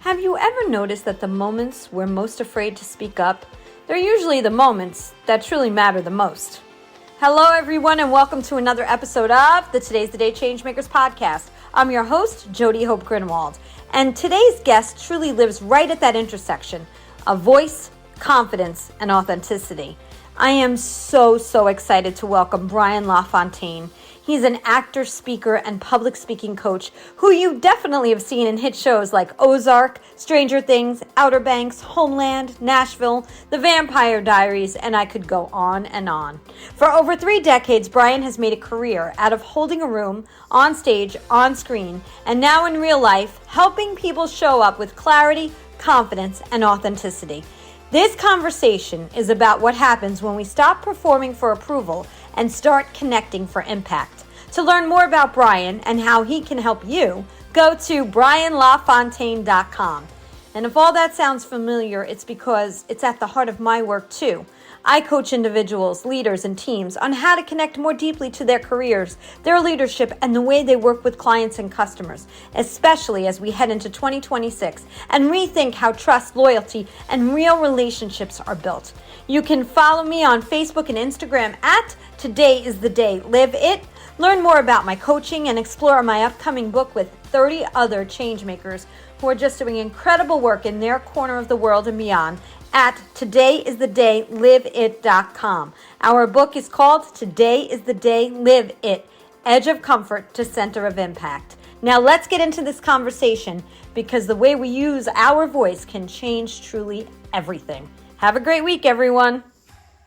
Have you ever noticed that the moments we're most afraid to speak up, they're usually the moments that truly matter the most? Hello, everyone, and welcome to another episode of the Today's the Day Changemakers podcast. I'm your host, Jody Hope Grinwald, and today's guest truly lives right at that intersection of voice, confidence, and authenticity. I am so excited to welcome Brian LaFontaine. He's an actor, speaker, and public speaking coach who you definitely have seen in hit shows like Ozark, Stranger Things, Outer Banks, Homeland, Nashville, The Vampire Diaries, and I could go on and on. For over 3 decades, Brian has made a career out of holding a room, on stage, on screen, and now in real life, helping people show up with clarity, confidence, and authenticity. This conversation is about what happens when we stop performing for approval and start connecting for impact. To learn more about Brian and how he can help you, go to brianlafontaine.com. And if all that sounds familiar, it's because it's at the heart of my work too. I coach individuals, leaders, and teams on how to connect more deeply to their careers, their leadership, and the way they work with clients and customers, especially as we head into 2026 and rethink how trust, loyalty, and real relationships are built. You can follow me on Facebook and Instagram at Today is the Day Live It. Learn more about my coaching and explore my upcoming book with 30 other changemakers who are just doing incredible work in their corner of the world and beyond at todayisthedayliveit.com. Our book is called Today is the Day Live It, Edge of Comfort to Center of Impact. Now let's get into this conversation because the way we use our voice can change truly everything. Have a great week, everyone.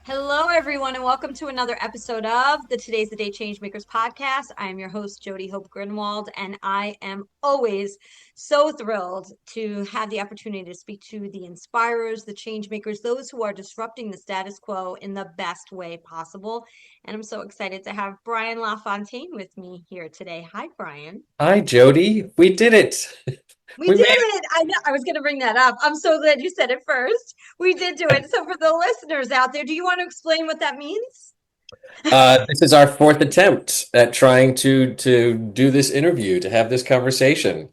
Hello, everyone, and welcome to another episode of the Today's the Day Changemakers podcast. I am your host, Jody Hope Grinwald, and I am always so thrilled to have the opportunity to speak to the inspirers, the changemakers, those who are disrupting the status quo in the best way possible. And I'm so excited to have Brian LaFontaine with me here today. Hi, Brian. Hi, Jody. We did it. We did it. I know. I was going to bring that up. I'm so glad you said it first. We did do it. So for the listeners out there, do you want to explain what that means? This is our 4th attempt at trying to do this interview, to have this conversation.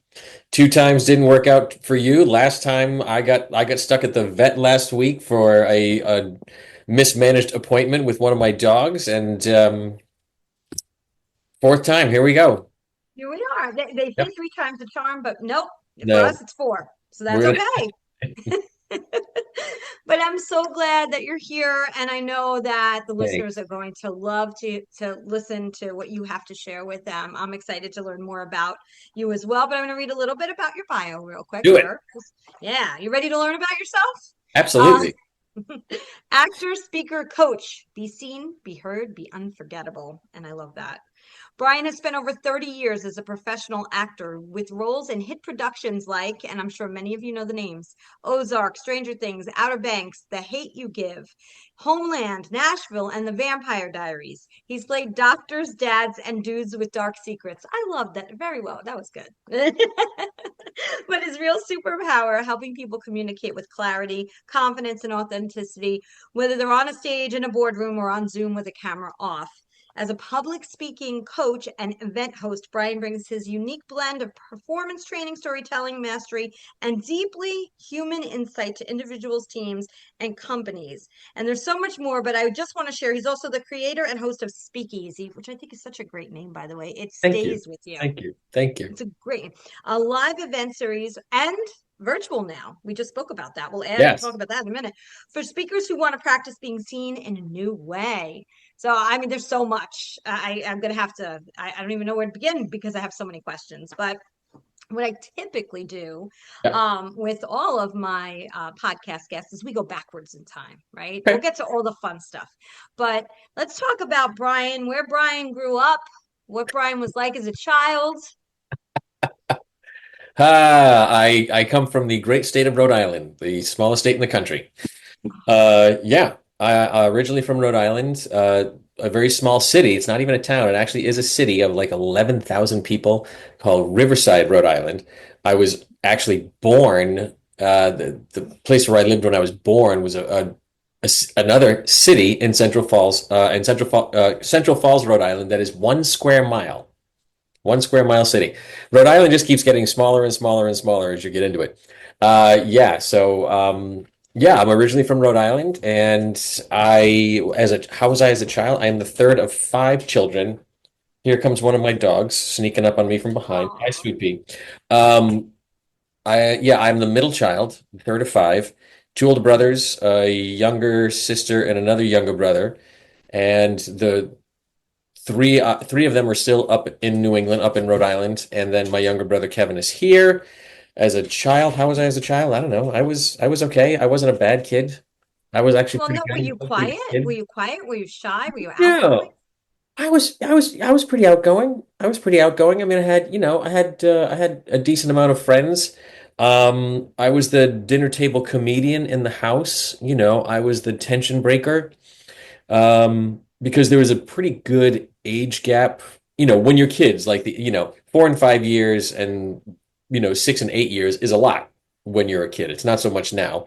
2 times didn't work out for you. Last time I got stuck at the vet last week for a mismanaged appointment with one of my dogs, and 4th time, here we go. Here we are. They say 3 times the charm, but nope. No. For us, it's 4. So that's okay. But I'm so glad that you're here. And I know that the listeners are going to love to listen to what you have to share with them. I'm excited to learn more about you as well. But I'm going to read a little bit about your bio real quick. Do it. Yeah. You ready to learn about yourself? Absolutely. Actor, speaker, coach. Be seen, be heard, be unforgettable. And I love that. Brian has spent over 30 years as a professional actor with roles in hit productions like, and I'm sure many of you know the names, Ozark, Stranger Things, Outer Banks, The Hate U Give, Homeland, Nashville, and The Vampire Diaries. He's played doctors, dads, and dudes with dark secrets. I love that very well. That was good. But his real superpower, helping people communicate with clarity, confidence, and authenticity, whether they're on a stage, in a boardroom, or on Zoom with a camera off. As a public speaking coach and event host, Brian brings his unique blend of performance training, storytelling, mastery, and deeply human insight to individuals, teams, and companies. And there's so much more, but I just want to share, he's also the creator and host of Speakeasy, which I think is such a great name, by the way. It stays with you. Thank you. Thank you. It's a live event series and virtual now. We just spoke about that. We'll talk about that in a minute. For speakers who want to practice being seen in a new way. So, I mean, there's so much. I'm going to have to, I don't even know where to begin because I have so many questions. But what I typically do with all of my podcast guests is we go backwards in time, right? We'll get to all the fun stuff. But let's talk about Brian, where Brian grew up, what Brian was like as a child. I come from the great state of Rhode Island, the smallest state in the country. I originally from Rhode Island, a very small city. It's not even a town. It actually is a city of like 11,000 people called Riverside, Rhode Island. I was actually born, the place where I lived when I was born was another city in Central Falls, Rhode Island, that is 1 square mile. one square mile city. Rhode Island just keeps getting smaller and smaller and smaller as you get into it. Yeah, so yeah, I'm originally from Rhode Island, and how was I as a child? I am the third of five children. Here comes one of my dogs sneaking up on me from behind. Hi, Oh, Sweet Pea. Um, yeah, I'm the middle child, third of five, two older brothers, a younger sister, and another younger brother. And the three of them are still up in New England, up in Rhode Island, and then my younger brother Kevin is here. As a child, how was I as a child? I don't know. I was okay. I wasn't a bad kid. I was actually well, pretty no, were good. you I was a pretty quiet? good Were kid. you quiet? Were you shy? Were you outgoing? No, I was pretty outgoing. I was pretty outgoing. I mean, I had a decent amount of friends. I was the dinner table comedian in the house. I was the tension breaker. Because there was a pretty good age gap. When you're kids, like 4 and 5 years, and 6 and 8 years is a lot when you're a kid. It's not so much now.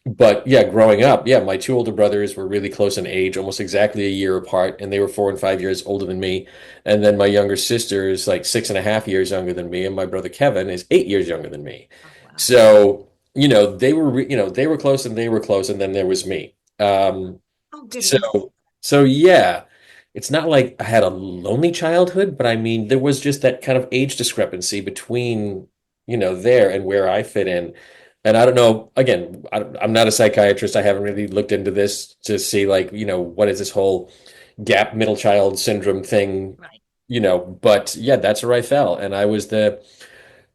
But yeah, growing up, yeah, my two older brothers were really close in age, almost exactly a year apart, and they were 4 and 5 years older than me. And then my younger sister is like 6.5 years younger than me, and my brother Kevin is 8 years younger than me. Oh, wow. So, they were close and they were close, and then there was me. Oh, So, goodness. so yeah, it's not like I had a lonely childhood, but I mean, there was just that kind of age discrepancy between, there and where I fit in. And I don't know, again, I'm not a psychiatrist. I haven't really looked into this to see, like, what is this whole gap middle child syndrome thing, Right. but yeah, that's where I fell. And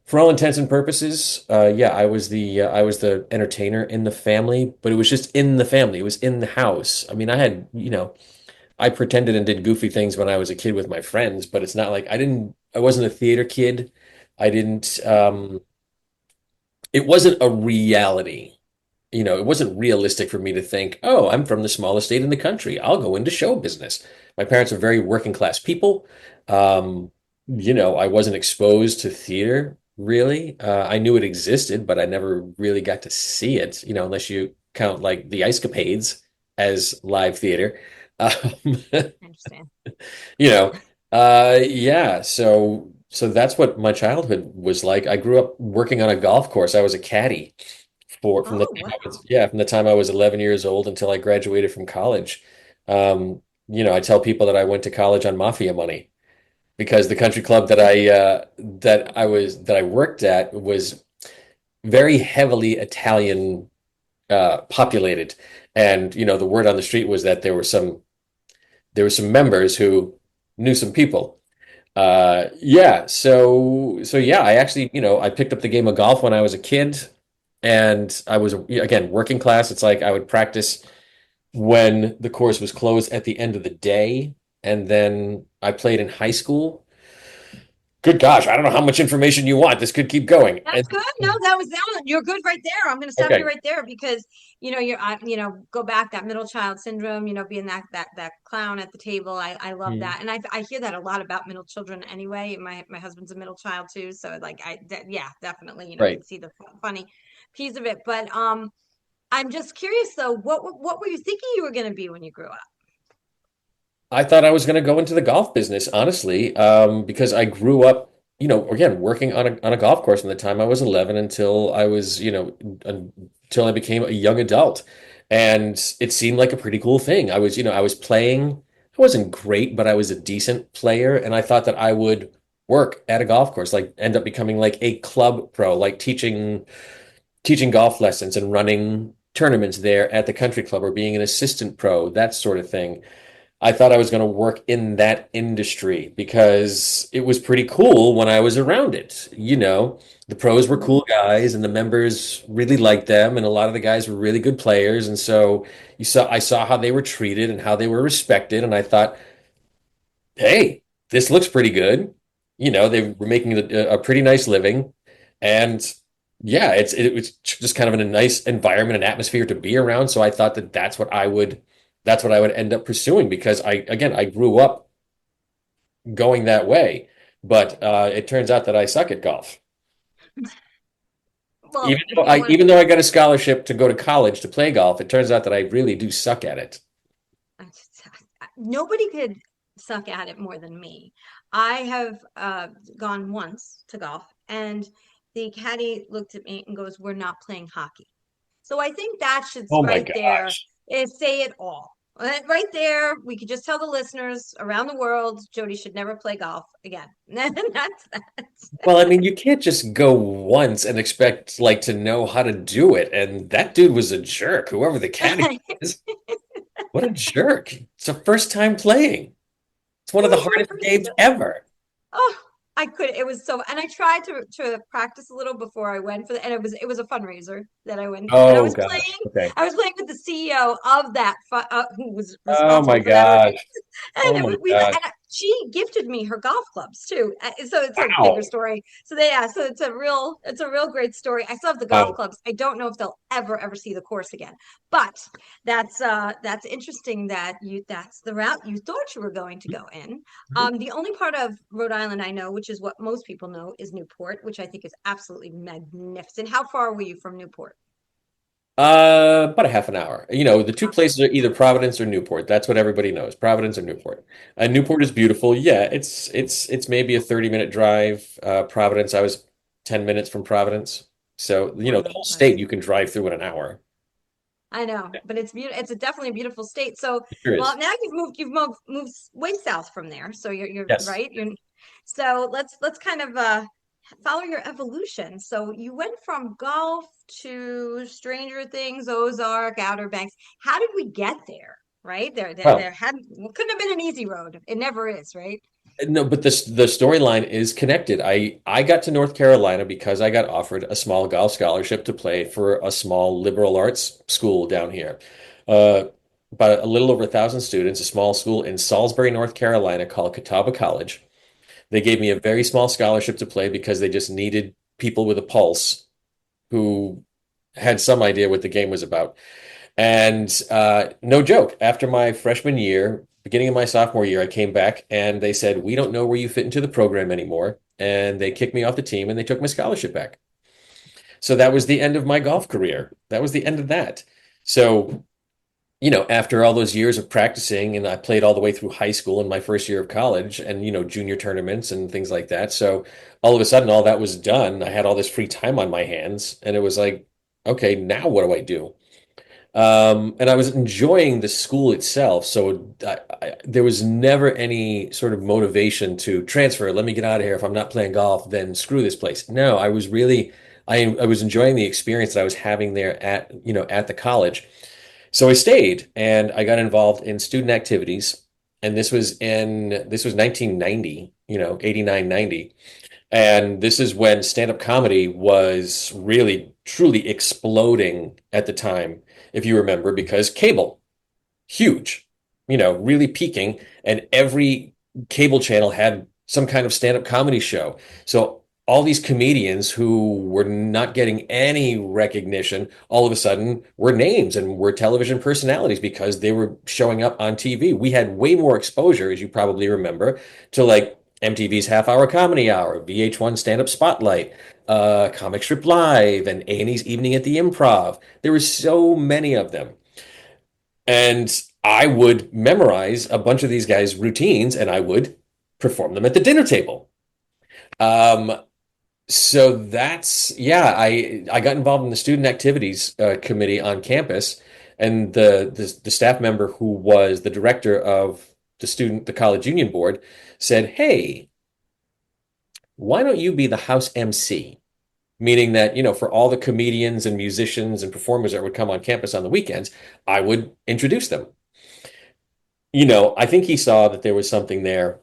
for all intents and purposes, yeah, I was the entertainer in the family, but it was just in the family. It was in the house. I mean, I pretended and did goofy things when I was a kid with my friends, but it's not like I wasn't a theater kid. I didn't, it wasn't a reality. It wasn't realistic for me to think, oh, I'm from the smallest state in the country. I'll go into show business. My parents are very working class people. Um, I wasn't exposed to theater really. I knew it existed, but I never really got to see it, unless you count like the Ice Capades as live theater. Um, I understand. you know, yeah. So that's what my childhood was like. I grew up working on a golf course. I was a caddy Oh, wow. from the time I was 11 years old until I graduated from college. I tell people that I went to college on mafia money because the country club that I worked at was very heavily Italian populated, and the word on the street was that there were some members who knew some people. Yeah, so yeah, I actually, I picked up the game of golf when I was a kid, and I was again working class. It's like I would practice when the course was closed at the end of the day, and then I played in high school. Good gosh, I don't know how much information you want. This could keep going. That's good. No, that was you're good right there. I'm going to stop you Okay. right there because go back that middle child syndrome. Being that clown at the table. I love Mhm. that, and I hear that a lot about middle children anyway. My husband's a middle child too, so like yeah, definitely. Right. Can see the funny piece of it. But I'm just curious though. What were you thinking you were going to be when you grew up? I thought I was going to go into the golf business, honestly, because I grew up, again, working on a golf course from the time I was 11 until I was, until I became a young adult. And it seemed like a pretty cool thing. I was playing. I wasn't great, but I was a decent player, and I thought that I would work at a golf course, like end up becoming like a club pro, like teaching golf lessons and running tournaments there at the country club or being an assistant pro, that sort of thing. I thought I was going to work in that industry because it was pretty cool when I was around it. The pros were Mhm. cool guys and the members really liked them, and a lot of the guys were really good players. And so I saw how they were treated and how they were respected, and I thought, hey, this looks pretty good. They were making a pretty nice living, and yeah, it was just kind of in a nice environment and atmosphere to be around. So I thought that that's what I would end up pursuing because I grew up going that way, but it turns out that I suck at golf. Even Well, though you I want even though I got a scholarship to go to college to play golf, it turns out that I really do suck at it. nobody could suck at it more than me. I have gone once to golf, and the caddy looked at me and goes, "We're not playing hockey." So I think that should Oh my right there gosh. is say it all. Right there, we could just tell the listeners around the world, Jody should never play golf again. And that's that. Well, I mean, you can't just go once and expect like to know how to do it. And that dude was a jerk, whoever the caddy is. What a jerk. It's a first time playing. It's one It of the was my hardest first. games ever. Oh, I could. It was so, and I tried to practice a little before I went for the, and it was a fundraiser that I went to, and Oh gosh. Okay. I was playing with the CEO of that who was Oh my responsible for that gosh. organization, Oh and my we gosh. and she gifted me her golf clubs too. So it's a bigger Wow. story. So so it's a real great story. I still have the golf Wow. clubs. I don't know if they'll ever see the course again, but that's interesting that that's the route you thought you were going to go in. The only part of Rhode Island I know, which is what most people know, is Newport, which I think is absolutely magnificent. How far were you from Newport? About a half an hour. You know, the two places are either Providence or Newport. That's what everybody knows, Providence or Newport. Newport is beautiful. Yeah, it's maybe a 30-minute drive. Providence, I was 10 minutes from Providence. So, you know, the Wow, whole state nice. you can drive through in an hour. I know, but it's beautiful. It's definitely a beautiful state. So, It sure well, is. now you've moved way south from there. So you're Yes. right. So let's kind of follow your evolution. So you went from golf to Stranger Things, Ozark, Outer Banks. How did we get there? Right there Well, had couldn't have been an easy road. It never is, right? no, but the storyline is connected. I got to North Carolina because I got offered a small golf scholarship to play for a small liberal arts school down here. Uh, about a little over 1,000 students, a small school in Salisbury, North Carolina called Catawba College. They gave me a very small scholarship to play because they just needed people with a pulse who had some idea what the game was about. And no joke, after my freshman year, beginning of my sophomore year, I came back and they said, "We don't know where you fit into the program anymore." And they kicked me off the team and they took my scholarship back. So that was the end of my golf career. That was the end of that. So, you know, after all those years of practicing, and I played all the way through high school and my first year of college and, you know, junior tournaments and things like that. So all of a sudden, all that was done. I had all this free time on my hands. And it was like, okay, now what do I do? And I was enjoying the school itself, so there was never any sort of motivation to transfer. Let me get out of here. If I'm not playing golf, then screw this place. No, I was really, I was enjoying the experience that I was having there at, you know, at the college. So I stayed and I got involved in student activities. And this was 1990, you know, 89, 90. And this is when stand-up comedy was really, truly exploding at the time, if you remember, because cable, huge, you know, really peaking, and every cable channel had some kind of stand-up comedy show. So all these comedians who were not getting any recognition, all of a sudden were names and were television personalities because they were showing up on TV. We had way more exposure, as you probably remember, to like MTV's Half Hour Comedy Hour, VH1 Stand Up Spotlight, Comic Strip Live, and A&E's Evening at the Improv. There were so many of them. And I would memorize a bunch of these guys' routines and I would perform them at the dinner table. Um, so that's, yeah, I got involved in the student activities committee on campus, and the staff member who was the director of the college union board said, "Hey, why don't you be the house MC?" Meaning that, you know, for all the comedians and musicians and performers that would come on campus on the weekends, I would introduce them. You know, I think he saw that there was something there,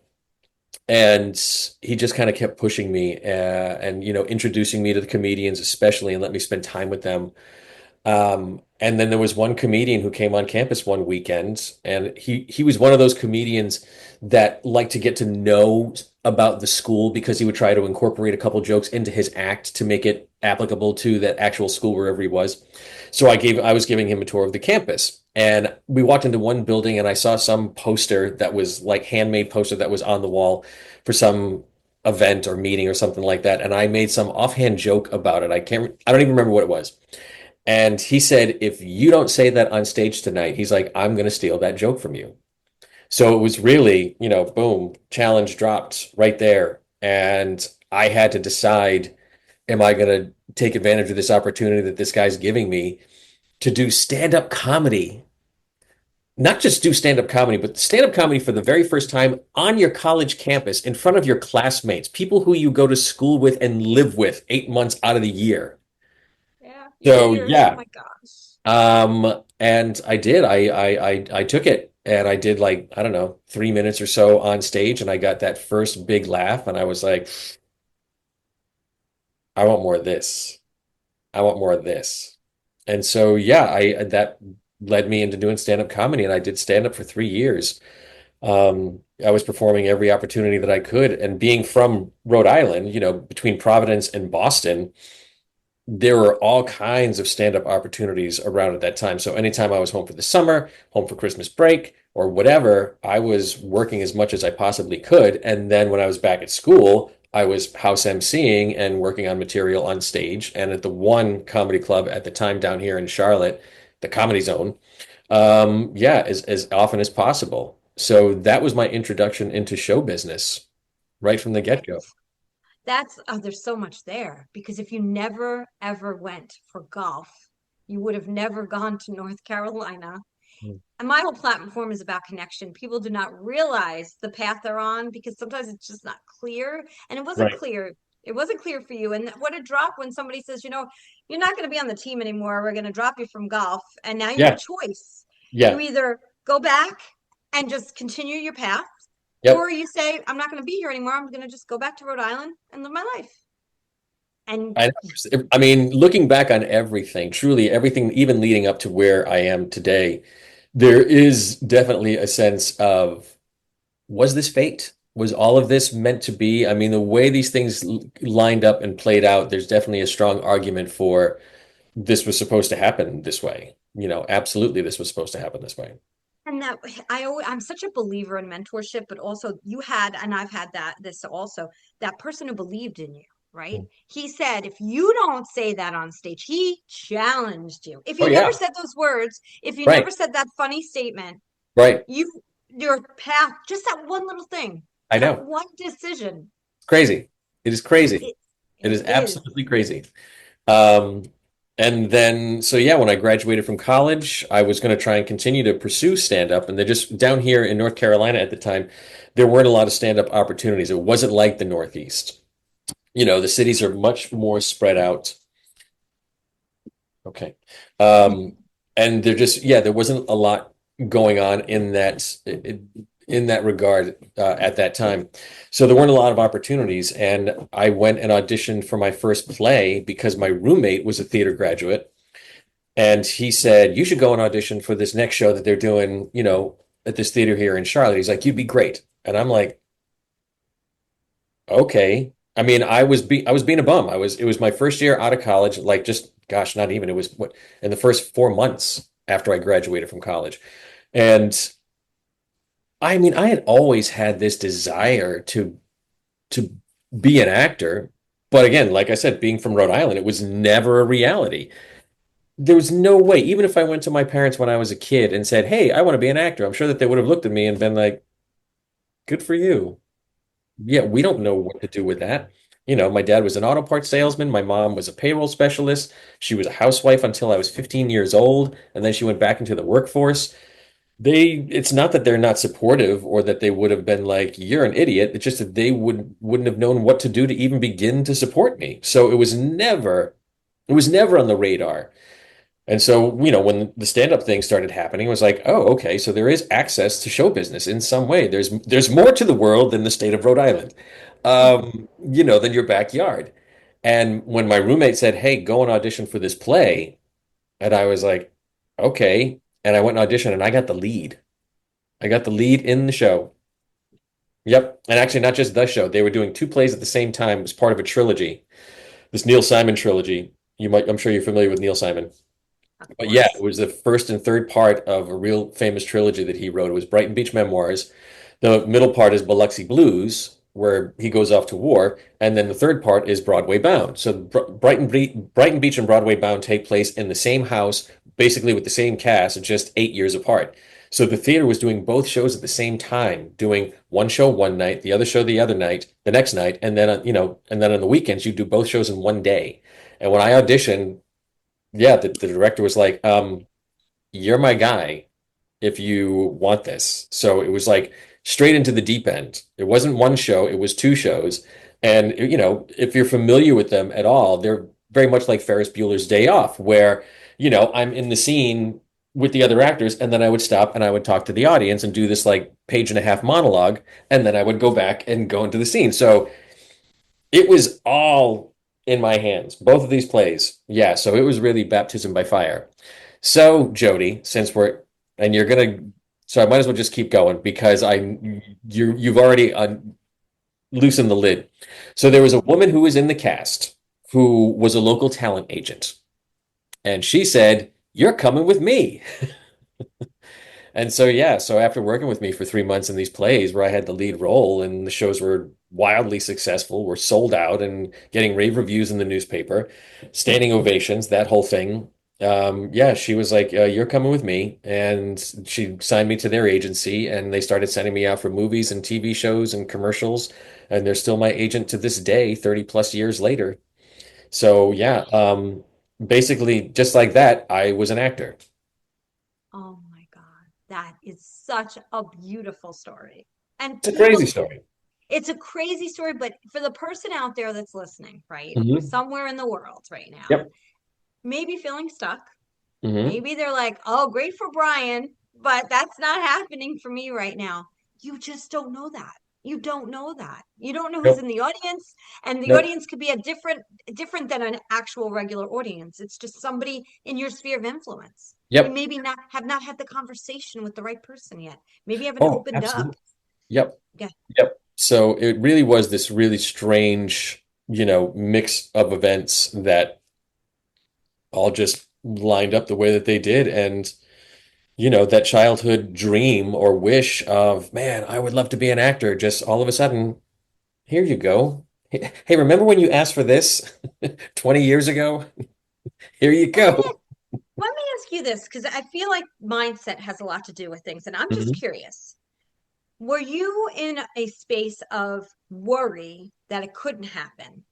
and he just kind of kept pushing me and, you know, introducing me to the comedians, especially, and let me spend time with them. And then there was one comedian who came on campus one weekend, and he was one of those comedians that liked to get to know about the school because he would try to incorporate a couple jokes into his act to make it applicable to that actual school wherever he was. So I was giving him a tour of the campus, and we walked into one building, and I saw some poster that was like handmade poster that was on the wall for some event or meeting or something like that, and I made some offhand joke about it. I don't even remember what it was. And he said, "If you don't say that on stage tonight," he's like, "I'm going to steal that joke from you." So it was really, boom, challenge dropped right there. And I had to decide, am I going to take advantage of this opportunity that this guy's giving me to do stand-up comedy? Not just do stand-up comedy, but stand-up comedy for the very first time on your college campus in front of your classmates, people who you go to school with and live with 8 months out of the year. Yeah, So years. Oh yeah, my gosh. and I did. I took it and I did like, I don't know, 3 minutes or so on stage, and I got that first big laugh, and I was like, I want more of this. I want more of this. And so yeah, I that led me into doing stand-up comedy, and I did stand-up for 3 years. I was performing every opportunity that I could, and being from Rhode Island, between Providence and Boston, there were all kinds of stand-up opportunities around at that time. So anytime I was home for the summer, home for Christmas break, or whatever, I was working as much as I possibly could. And then when I was back at school, I was house emceeing and working on material on stage. And at the one comedy club at the time down here in Charlotte, the Comedy Zone, yeah, as often as possible. So that was my introduction into show business right from the get-go. That's there's so much there because if you never ever went for golf, you would have never gone to North Carolina. Mm. And my whole platform is about connection. People do not realize the path they're on because sometimes it's just not clear. And it wasn't Right. clear. It wasn't clear for you. And what a drop when somebody says, you're not going to be on the team anymore. We're going to drop you from golf. And now you have a Yeah. choice. You Yeah. either go back and just continue your path, Yep. or you say, I'm not going to be here anymore. I'm going to just go back to Rhode Island and live my life. And I mean, looking back on everything, truly everything, even leading up to where I am today, there is definitely a sense of, was this fate? Was all of this meant to be? I mean, the way these things lined up and played out, there's definitely a strong argument for this was supposed to happen this way. Absolutely, this was supposed to happen this way. And that I'm such a believer in mentorship, but also and I've had this also, that person who believed in you, right? Mm. He said, if you don't say that on stage, he challenged you. If Oh you never yeah, said those words, if you right, never said that funny statement, right. your path, just that one little thing, I that know. one decision, Crazy. It is crazy. it, It it is is. absolutely crazy. Um, and then, so yeah, when I graduated from college, I was going to try and continue to pursue stand up. And they just down here in North Carolina at the time, there weren't a lot of stand up opportunities. It wasn't like the Northeast. The cities are much more spread out. Okay. Um, and yeah, there wasn't a lot going on in that regard at that time. So there weren't a lot of opportunities. And I went and auditioned for my first play because my roommate was a theater graduate. And he said, you should go and audition for this next show that they're doing, at this theater here in Charlotte. He's like, you'd be great. And I'm like, okay. I mean, I was being a bum. It was my first year out of college, like just gosh, not even. It was what in the first 4 months after I graduated from college. And I mean, I had always had this desire to be an actor. But again, like I said, being from Rhode Island, it was never a reality. There was no way, even if I went to my parents when I was a kid and said, "Hey, I want to be an actor," I'm sure that they would have looked at me and been like, "Good for you." Yeah, we don't know what to do with that. My dad was an auto parts salesman. My mom was a payroll specialist. She was a housewife until I was 15 years old, and then she went back into the workforce. It's not that they're not supportive or that they would have been like, you're an idiot. It's just that they wouldn't have known what to do to even begin to support me. So it was never on the radar. And so, when the stand-up thing started happening, it was like, oh, okay, so there is access to show business in some way. There's more to the world than the state of Rhode Island, than your backyard. And when my roommate said, hey, go and audition for this play, and I was like, okay. And I went and auditioned and I got the lead. I got the lead in the show. Yep. And actually, not just the show. They were doing two plays at the same time. It was part of a trilogy, this Neil Simon trilogy. I'm sure you're familiar with Neil Simon. Of But yeah, it course. was the first and third part of a real famous trilogy that he wrote. It was Brighton Beach Memoirs. The middle part is Biloxi Blues, where he goes off to war, and then the third part is Broadway Bound. So Brighton Beach and Broadway Bound take place in the same house, basically with the same cast, just 8 years apart. So the theater was doing both shows at the same time, doing one show one night, the other show the other night, the next night, and then and then on the weekends you do both shows in one day. And when I auditioned, yeah, the director was like, you're my guy if you want this. So it was like straight into the deep end. It wasn't one show, it was two shows. And if you're familiar with them at all, they're very much like Ferris Bueller's Day Off, where, I'm in the scene with the other actors, and then I would stop and I would talk to the audience and do this like page and a half monologue, and then I would go back and go into the scene. So it was all in my hands, both of these plays. Yeah, so it was really baptism by fire. So, Jody, since we're and you're gonna, so I might as well just keep going because you've already loosened the lid. So there was a woman who was in the cast who was a local talent agent, and she said, "You're coming with me." And so, yeah, so after working with me for 3 months in these plays where I had the lead role and the shows were wildly successful, were sold out and getting rave reviews in the newspaper, standing ovations, that whole thing. Yeah, she was like, "You're coming with me." And she signed me to their agency and they started sending me out for movies and TV shows and commercials. And they're still my agent to this day, 30 plus years later. So, yeah, basically, just like that, I was an actor. Oh my God. That is such a beautiful story. And It's a crazy story. it's a crazy story, but for the person out there that's listening, right? Hmm. Somewhere in the world right now, Yep. maybe feeling stuck. Hmm. Maybe they're like, oh, great for Brian, but that's not happening for me right now. You just don't know that. You don't know that. You don't know who's Nope. in the audience, and the Nope. audience could be a different than an actual regular audience. It's just somebody in your sphere of influence. You Yep. maybe not have not had the conversation with the right person yet. Maybe you haven't Oh, opened up. absolutely. Yep. Yeah. Yep. So it really was this really strange, mix of events that all just lined up the way that they did. And, that childhood dream or wish of, man, I would love to be an actor, just all of a sudden, here you go. Hey, remember when you asked for this 20 years ago? Here you Well, go. let me ask you this because I feel like mindset has a lot to do with things, and I'm just Mhm. curious. Were you in a space of worry that it couldn't happen?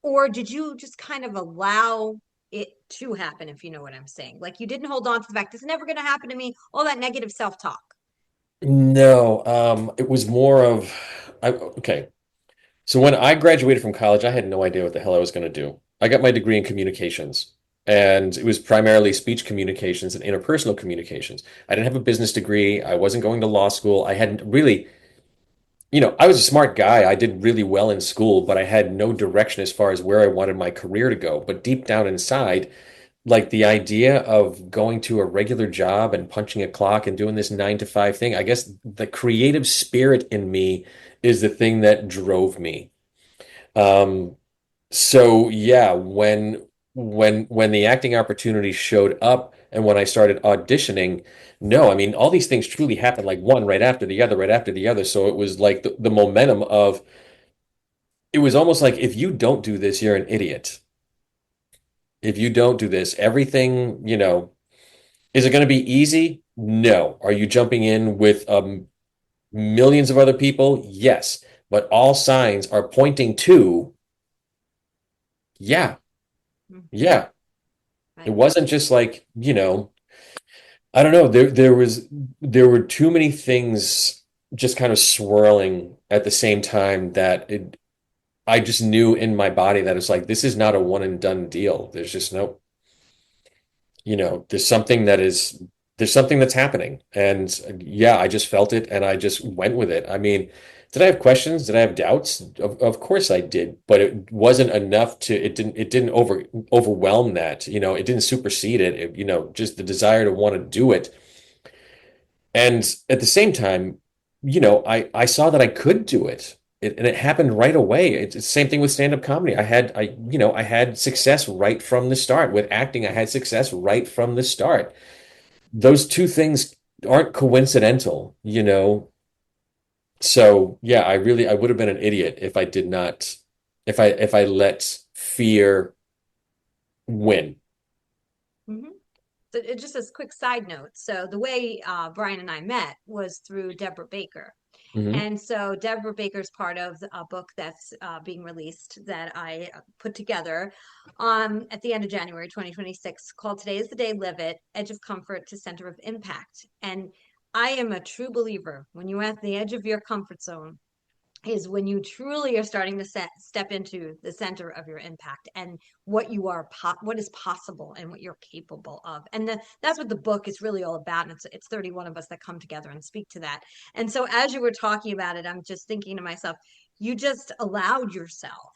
Or did you just kind of allow it to happen, if you know what I'm saying? Like you didn't hold on to the fact it's never going to happen to me, all that negative self-talk. No, it was more of, okay. So when I graduated from college, I had no idea what the hell I was going to do. I got my degree in communications, and it was primarily speech communications and interpersonal communications. I didn't have a business degree. I wasn't going to law school. I hadn't really, I was a smart guy. I did really well in school, but I had no direction as far as where I wanted my career to go. But deep down inside, like the idea of going to a regular job and punching a clock and doing this 9 to 5 thing, I guess the creative spirit in me is the thing that drove me. Um, so yeah, when the acting opportunity showed up and when I started auditioning, no, I mean all these things truly happened like one right after the other, right after the other. So it was like the momentum of it was almost like if you don't do this, you're an idiot. If you don't do this, everything, is it going to be easy? No. Are you jumping in with millions of other people? Yes. But all signs are pointing to, yeah, Mhm. yeah. It Right. wasn't just like, I don't know. There were too many things just kind of swirling at the same time that I just knew in my body that it's like this is not a one and done deal. There's just no, there's something that's happening. And yeah, I just felt it and I just went with it. I mean, did I have questions? Did I have doubts? Of course I did, but it wasn't enough it didn't overwhelm that, it didn't supersede it. Just the desire to want to do it. And at the same time, I saw that I could do it. And it happened right away. It's the same thing with stand-up comedy. I had success right from the start. With acting, I had success right from the start. Those two things aren't coincidental. So yeah, I would have been an idiot if I did not, if I let fear win. Mhm. So it just as quick side note. So the way Brian and I met was through Deborah Baker. Hmm. And so Deborah Baker's part of a book that's being released that I put together at the end of January 2026 called Today is the Day, Live It, Edge of Comfort to Center of Impact. And I am a true believer when you're at the edge of your comfort zone is when you truly are starting to step into the center of your impact and what you are what is possible and what you're capable of, and that's what the book is really all about. And it's 31 of us that come together and speak to that. And so as you were talking about it, I'm just thinking to myself, you just allowed yourself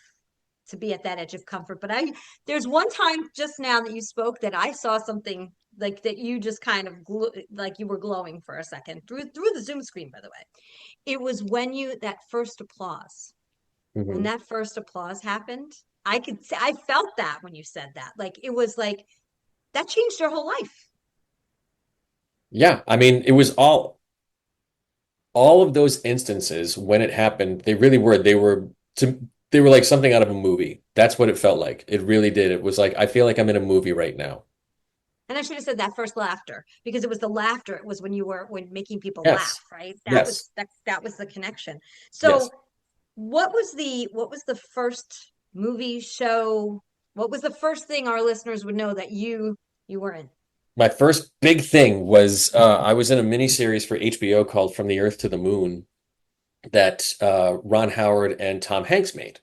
to be at that edge of comfort. But there's one time just now that you spoke that I saw something like that you just kind of like you were glowing for a second through the Zoom screen, by the way. It was when that first applause, when Hmm. that first applause happened, I could say I felt that when you said that. Like it was like that changed your whole life. Yeah, I mean, it was all of those instances when it happened, they were like something out of a movie. That's what it felt like. It really did. It was like I feel like I'm in a movie right now. And I should have said that first laughter because it was the laughter. It was when you were when making people laugh, Yes. right? That Yes. was that was the connection. Yes. So what was the first movie show? What was the first thing our listeners would know that you were in? My first big thing was I was in a miniseries for HBO called From the Earth to the Moon that Ron Howard and Tom Hanks made.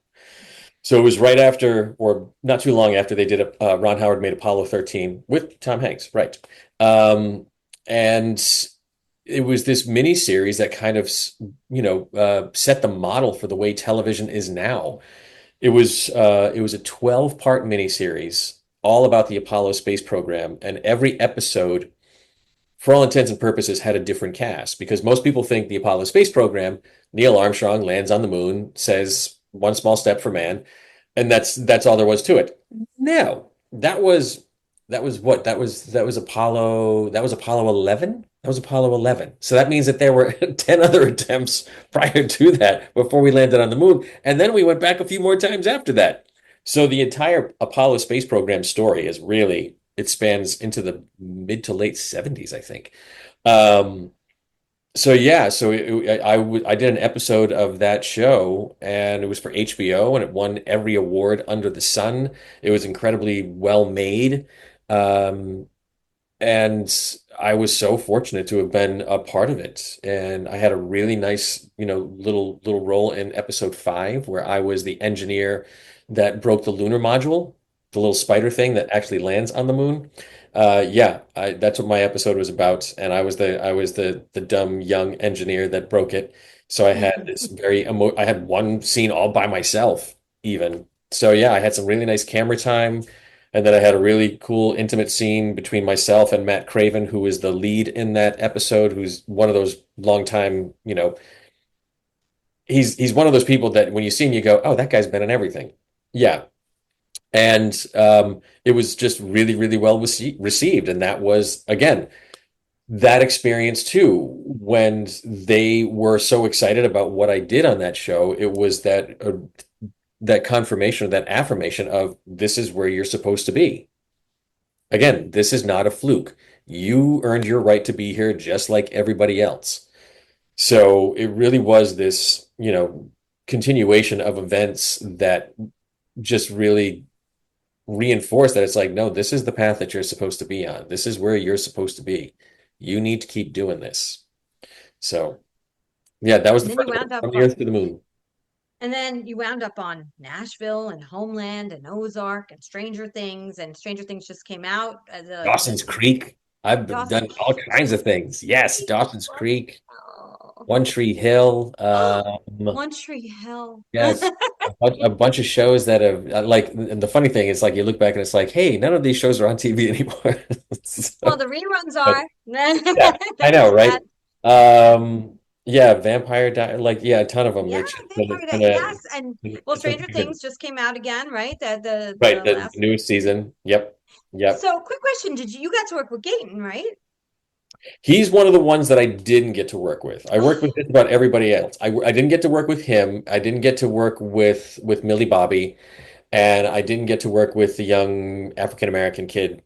So it was right after, or not too long after they did Ron Howard made Apollo 13 with Tom Hanks, right? And it was this mini series that kind of, set the model for the way television is now. It was a 12-part miniseries all about the Apollo space program, and every episode, for all intents and purposes, had a different cast because most people think the Apollo space program, Neil Armstrong lands on the moon, says one small step for man, and that's all there was to it. No, that was what? That was Apollo 11. That was Apollo 11. So that means that there were 10 other attempts prior to that before we landed on the moon, and then we went back a few more times after that. So the entire Apollo space program story is really it spans into the mid to late 70s, I think. Um, so yeah, so I did an episode of that show, and it was for HBO, and it won every award under the sun. It was incredibly well made, um, and I was so fortunate to have been a part of it. And I had a really nice, little role in episode 5, where I was the engineer that broke the lunar module, the little spider thing that actually lands on the moon. Yeah, that's what my episode was about, and I was the dumb young engineer that broke it. So I had this I had one scene all by myself, even. So yeah, I had some really nice camera time. And then I had a really cool intimate scene between myself and Matt Craven, who is the lead in that episode, who's one of those longtime, he's one of those people that when you see him, you go, oh, that guy's been in everything. Yeah. And it was just really, really well received. And that was, again, that experience too, when they were so excited about what I did on that show, it was that confirmation, or that affirmation of this is where you're supposed to be. Again, this is not a fluke. You earned your right to be here just like everybody else. So it really was this, continuation of events that just really reinforced that it's like, no, this is the path that you're supposed to be on. This is where you're supposed to be. You need to keep doing this. So, yeah, that was And the then you first one, wound up from the on earth to the moon. And then you wound up on Nashville and Homeland and Ozark and Stranger Things, and Stranger Things just came out. Dawson's Creek. I've Dawson done all kinds of things. Yes, Creek. Dawson's Creek, Oh. One Tree Hill. One Tree Hill. Yes, a bunch of shows that have like. And the funny thing is, like, you look back and it's like, hey, none of these shows are on TV anymore. Well, So, the reruns but are. yeah, I know, There's right? that. Yeah, Vampire Di like yeah, a ton of them. Yeah, Which Vampire kind Yes, and well, of Stranger Things just came out again, right? right, The the last. newest season. Yep, yep. So, quick question: Did you got to work with Gayton, right? He's one of the ones that I didn't get to work with. I worked with Oh, just about everybody else. I didn't get to work with him. I didn't get to work with Millie Bobby, and I didn't get to work with the young African American kid.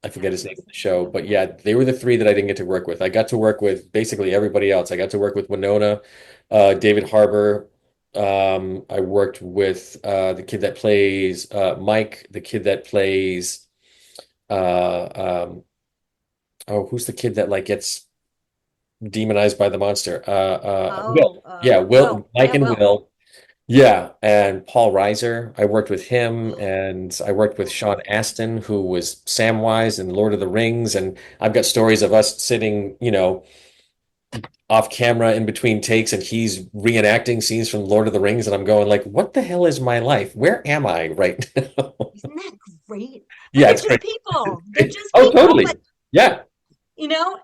I forget his name in the show, but yeah, they were the three that I didn't get to work with. I got to work with basically everybody else. I got to work with Winona, David Harbour. I worked with the kid that plays Mike, the kid that plays oh, who's the kid that like gets demonized by the monster? Will. Oh, Yeah, Will, Will. Mike Yeah, and Will. Will. Yeah, and Paul Reiser. I worked with him, and I worked with Sean Astin, who was Samwise in Lord of the Rings. And I've got stories of us sitting, off camera in between takes, and he's reenacting scenes from Lord of the Rings, and I'm going like, what the hell is my life? Where am I right now? Isn't that great? And Yeah, they're it's just great. people. They're just Oh, people, but totally. Yeah,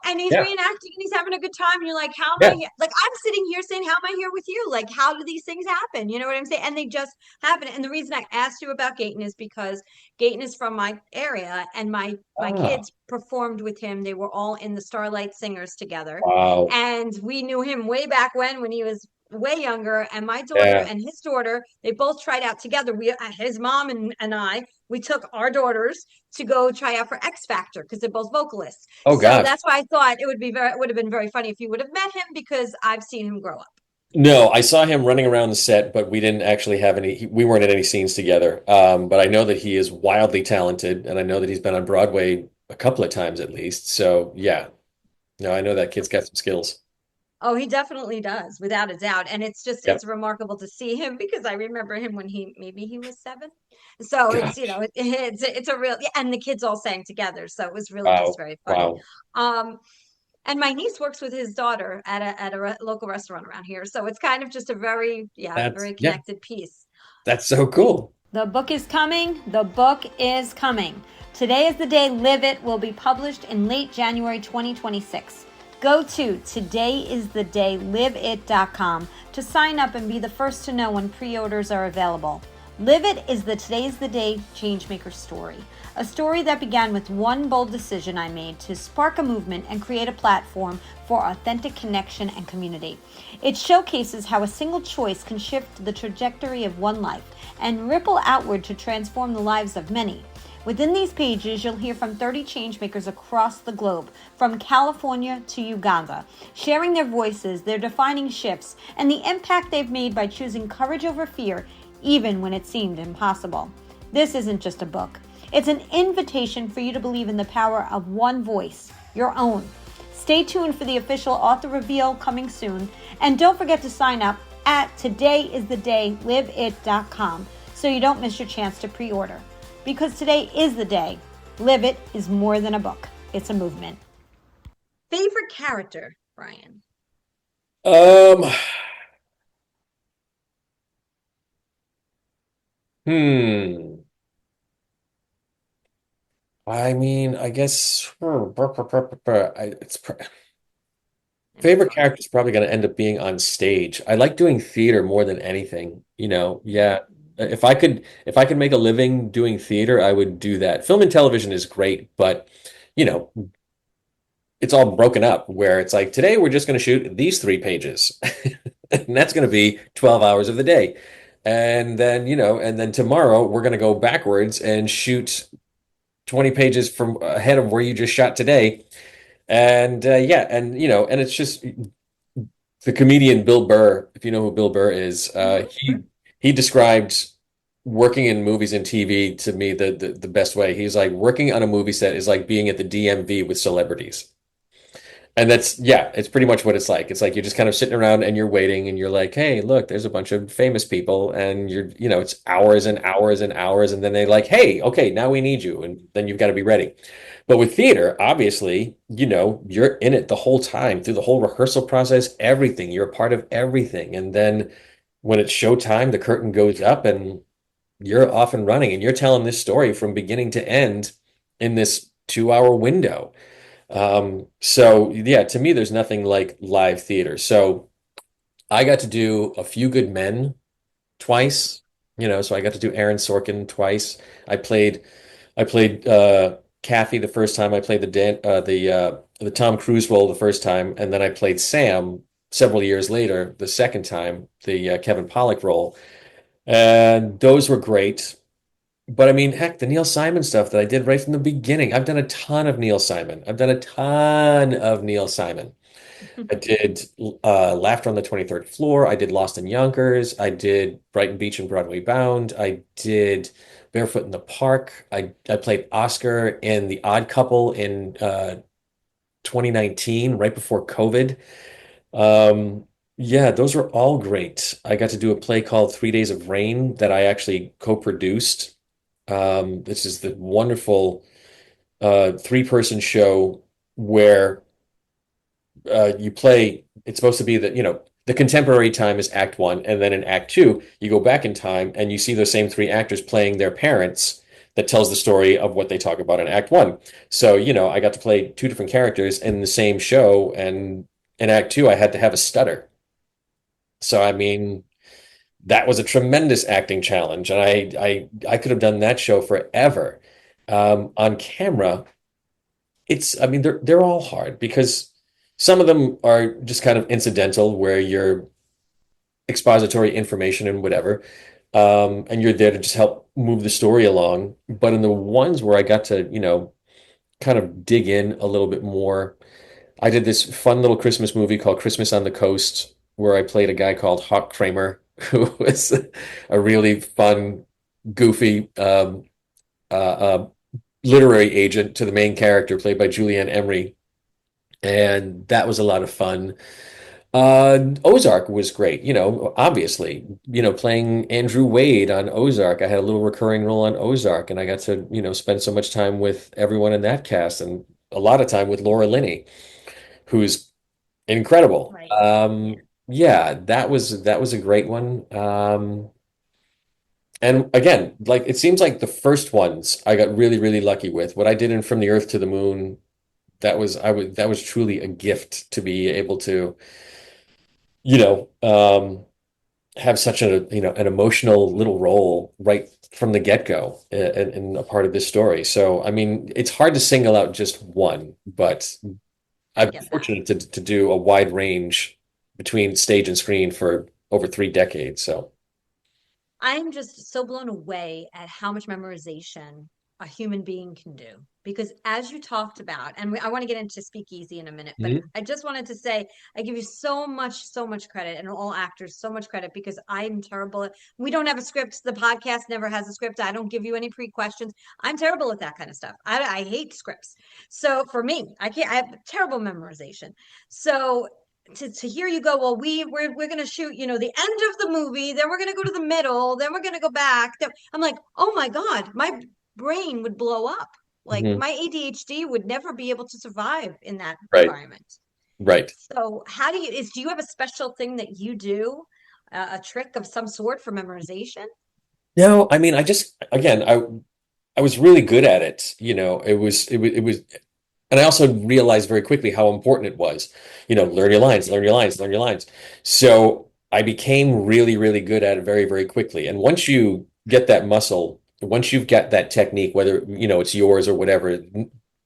and he's yeah, reenacting and he's having a good time. And you're like, how am I yeah. here? Like, I'm sitting here saying, how am I here with you? Like, how do these things happen? You know what I'm saying? And they just happen. And the reason I asked you about Gayton is because Gayton is from my area and my Ah, kids performed with him. They were all in the Starlight Singers together. wow. And we knew him way back when he was way younger. And my daughter Yeah. and his daughter, they both tried out together. His mom and I, we took our daughters to go try out for X Factor because they're both vocalists. Oh So gosh. that's why I thought it would have been very funny if you would have met him because I've seen him grow up. No, I saw him running around the set, but we didn't actually have any, we weren't in any scenes together. But I know that he is wildly talented, and I know that he's been on Broadway a couple of times at least. So yeah, no, I know that kid's got some skills. Oh, he definitely does, without a doubt. And Yep. it's remarkable to see him because I remember him when he was 7. So Gosh. it's a real, yeah, and the kids all sang together. So it was really just Wow. very funny. Wow. Um, and my niece works with his daughter at a local restaurant around here. So it's kind of just a very, yeah, That's very yeah, connected piece. that's so cool. The book is coming. The book is coming. Today is the Day Live It will be published in late January 2026. Go to todayisthedayliveit.com to sign up and be the first to know when pre-orders are available. Live It is the Today's the Day changemaker story. A story that began with one bold decision I made to spark a movement and create a platform for authentic connection and community. It showcases how a single choice can shift the trajectory of one life and ripple outward to transform the lives of many. Within these pages, you'll hear from 30 changemakers across the globe, from California to Uganda, sharing their voices, their defining shifts, and the impact they've made by choosing courage over fear, even when it seemed impossible. This isn't just a book. It's an invitation for you to believe in the power of one voice, your own. Stay tuned for the official author reveal coming soon, and don't forget to sign up at todayisthedayliveit.com so you don't miss your chance to pre-order. Because today is the day. Live It is more than a book. It's a movement. Favorite character, Brian? Um, hmm. I mean, I guess It's favorite hard. character is probably going to end up being on stage. I like doing theater more than anything, Yeah. If I could make a living doing theater, I would do that. Film and television is great, but you know, it's all broken up where it's like today we're just going to shoot these 3 pages. And that's going to be 12 hours of the day. And then tomorrow we're going to go backwards and shoot 20 pages from ahead of where you just shot today. And yeah, and it's just the comedian Bill Burr, if you know who Bill Burr is, he described working in movies and TV to me the best way. He's like working on a movie set is like being at the DMV with celebrities. And that's, yeah, it's pretty much what it's like. It's like you're just kind of sitting around and you're waiting and you're like, hey, look, there's a bunch of famous people. And it's hours and hours and hours. And then they're like, hey, okay, now we need you. And then you've got to be ready. But with theater, obviously, you're in it the whole time through the whole rehearsal process, everything. You're a part of everything. And then when it's showtime, the curtain goes up and you're off and running and you're telling this story from beginning to end in this 2 hour window. So yeah, to me, there's nothing like live theater. So I got to do A Few Good Men twice, so I got to do Aaron Sorkin twice. I played Kathy the first time. I played the Tom Cruise role the first time, and then I played Sam several years later, the second time, the Kevin Pollak role. And those were great. but I mean, heck, the Neil Simon stuff that I did right from the beginning. I've done a ton of Neil Simon. I've done a ton of Neil Simon. I did Laughter on the 23rd Floor. I did Lost in Yonkers. I did Brighton Beach and Broadway Bound. I did Barefoot in the Park. I played Oscar in The Odd Couple in 2019, right before COVID. Um, yeah, those were all great. I got to do a play called 3 Days of Rain that I actually co-produced. This is the wonderful three-person show where you play, it's supposed to be that, the contemporary time is act one, and then in act two, you go back in time and you see those same three actors playing their parents that tells the story of what they talk about in act one. So, I got to play two different characters in the same show, and in act two, I had to have a stutter. So, I mean, that was a tremendous acting challenge, and I could have done that show forever. On camera, I mean, they're all hard because some of them are just kind of incidental, where you're expository information and whatever, and you're there to just help move the story along. But in the ones where I got to, kind of dig in a little bit more, I did this fun little Christmas movie called Christmas on the Coast, where I played a guy called Hawk Kramer, who was a really fun, goofy uh, literary agent to the main character, played by Julianne Emery, and that was a lot of fun. Ozark was great, obviously, playing Andrew Wade on Ozark. I had a little recurring role on Ozark, and I got to, spend so much time with everyone in that cast, and a lot of time with Laura Linney, who's incredible. Right. Yeah, that was a great one. And again, like it seems like the first ones I got really, really lucky with. What I did in From the Earth to the Moon, that was truly a gift to be able to, you know, um, have such an emotional little role right from the get-go in a part of this story. So, I mean, it's hard to single out just one, but I I've been get that. fortunate to do a wide range between stage and screen for over 3 decades. So, I'm just so blown away at how much memorization a human being can do. Because as you talked about, and I want to get into Speakeasy in a minute, but mhm, I just wanted to say I give you so much credit, and all actors so much credit because I'm terrible at, we don't have a script. The podcast never has a script. I don't give you any pre-questions. I'm terrible at that kind of stuff. I hate scripts. So for me, I have terrible memorization. So to hear you go, well, we're gonna shoot, the end of the movie, then we're gonna go to the middle, then we're gonna go back. I'm like, oh my God, my brain would blow up. Like mhm, my ADHD would never be able to survive in that right, environment. right. So do you have a special thing that you do, a trick of some sort for memorization? No, I mean, again, I was really good at it. It was, and I also realized very quickly how important it was. Learn your lines, learn your lines, learn your lines. So I became really, really good at it very, very quickly. And once you get that muscle, once you've got that technique, whether, it's yours or whatever,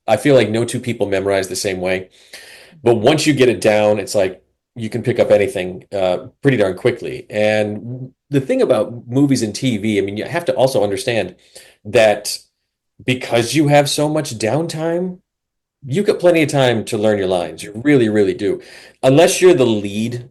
I feel like no two people memorize the same way. But once you get it down, it's like you can pick up anything pretty darn quickly. And the thing about movies and TV, I mean, you have to also understand that because you have so much downtime, you got plenty of time to learn your lines. You really, really do. Unless you're the lead,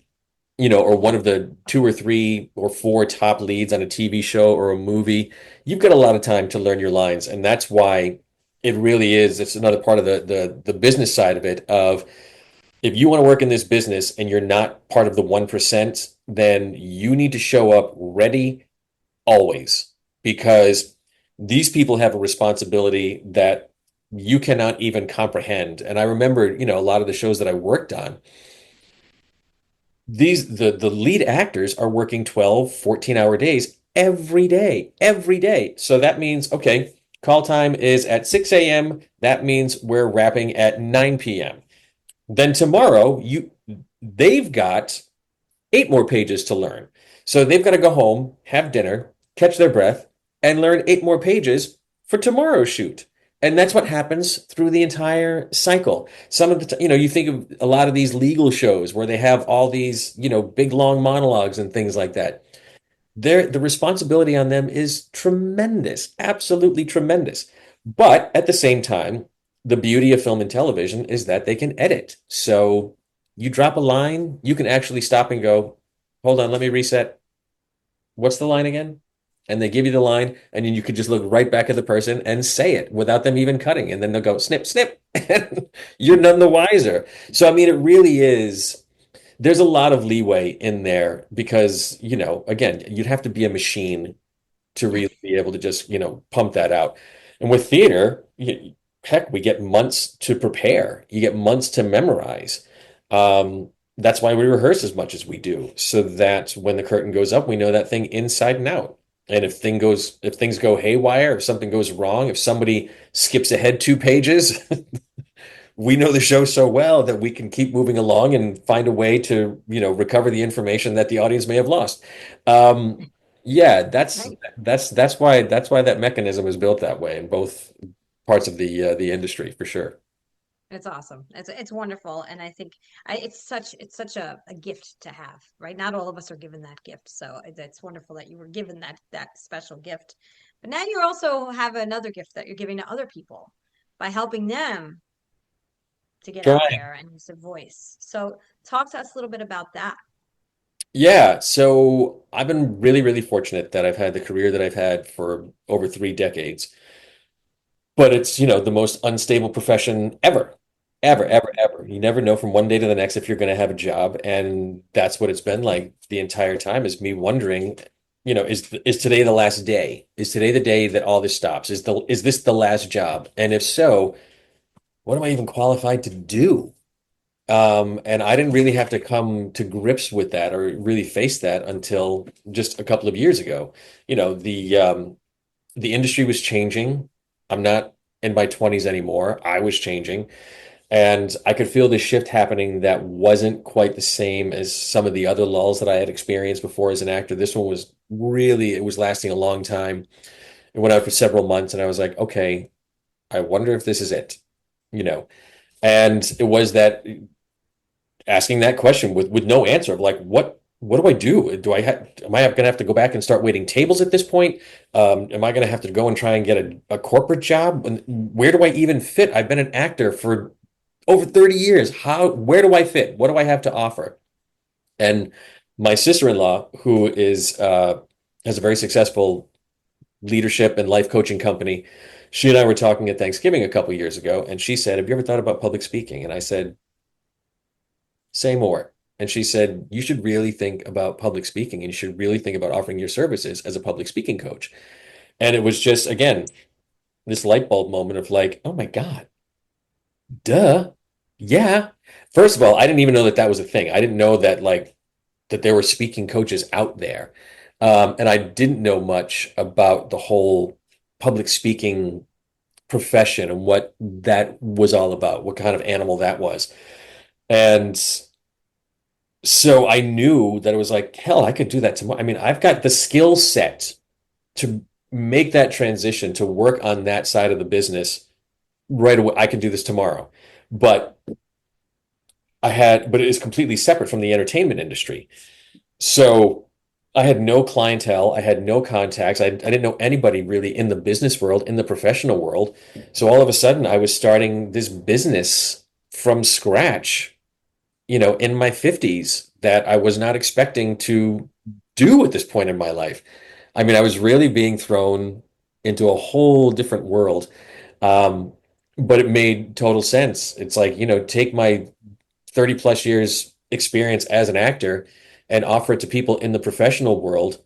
or one of the two or three or four top leads on a TV show or a movie, you've got a lot of time to learn your lines. And that's why it really is. It's another part of the business side of it of if you want to work in this business and you're not part of the 1%, then you need to show up ready always because these people have a responsibility that you cannot even comprehend. And I remember, a lot of the shows that I worked on, the lead actors are working 12, 14-hour days every day. So that means, okay, call time is at 6 a.m. That means we're wrapping at 9 p.m. Then tomorrow, they've got 8 more pages to learn. So they've got to go home, have dinner, catch their breath, and learn 8 more pages for tomorrow's shoot. And that's what happens through the entire cycle. Some of you think of a lot of these legal shows where they have all these, big long monologues and things like that. the responsibility on them is tremendous, absolutely tremendous. But at the same time, the beauty of film and television is that they can edit. So you drop a line, you can actually stop and go, hold on, let me reset. What's the line again? And they give you the line, and then you could just look right back at the person and say it without them even cutting. And then they'll go snip, snip, and you're none the wiser. So, I mean, it really is. There's a lot of leeway in there because, again, you'd have to be a machine to really be able to just, pump that out. And with theater, heck, we get months to prepare. You get months to memorize. That's why we rehearse as much as we do, so that when the curtain goes up, we know that thing inside and out. And if things go haywire, if something goes wrong, if somebody skips ahead 2 pages, we know the show so well that we can keep moving along and find a way to, recover the information that the audience may have lost. Yeah, Right. that's why that mechanism is built that way in both parts of the industry for sure. It's awesome. It's wonderful, and I think it's such a gift to have, right? Not all of us are given that gift, so it's wonderful that you were given that special gift. But now you also have another gift that you're giving to other people by helping them to get out Right. there and use their voice. So talk to us a little bit about that. Yeah, so I've been really, really fortunate that I've had the career that I've had for over 3 decades. But it's, the most unstable profession ever, ever, Mhm. ever, ever. You never know from one day to the next if you're going to have a job. And that's what it's been like the entire time is me wondering, is today the last day? Is today the day that all this stops? Is this the last job? And if so, what am I even qualified to do? And I didn't really have to come to grips with that or really face that until just a couple of years ago. The industry was changing. I'm not in my 20s anymore. I was changing. And I could feel this shift happening that wasn't quite the same as some of the other lulls that I had experienced before as an actor. This one was really, it was lasting a long time. It went out for several months, and I was like, okay, I wonder if this is it, you know. And it was that asking that question with no answer of like, what do I do? Am I going to have to go back and start waiting tables at this point? Am I going to have to go and try and get a corporate job? And where do I even fit? I've been an actor for over 30 years. Where do I fit? What do I have to offer? And my sister-in-law, who has a very successful leadership and life coaching company, she and I were talking at Thanksgiving a couple years ago, and she said, "Have you ever thought about public speaking?" And I said, "Say more." And she said, "You should really think about public speaking, and you should really think about offering your services as a public speaking coach." And it was just, again, this light bulb moment of like, oh my God, duh. Yeah. First of all, I didn't even know that that was a thing. I didn't know that that there were speaking coaches out there. And I didn't know much about the whole public speaking profession and what that was all about, what kind of animal that was. And so I knew that it was like, hell, I could do that tomorrow. I mean, I've got the skill set to make that transition to work on that side of the business right away. I can do this tomorrow. But but it is completely separate from the entertainment industry. So I had no clientele. I had no contacts. I didn't know anybody really in the business world, in the professional world. So all of a sudden, I was starting this business from scratch, in my 50s that I was not expecting to do at this point in my life. I mean, I was really being thrown into a whole different world. Um, but it made total sense. It's like, take my 30 plus years experience as an actor and offer it to people in the professional world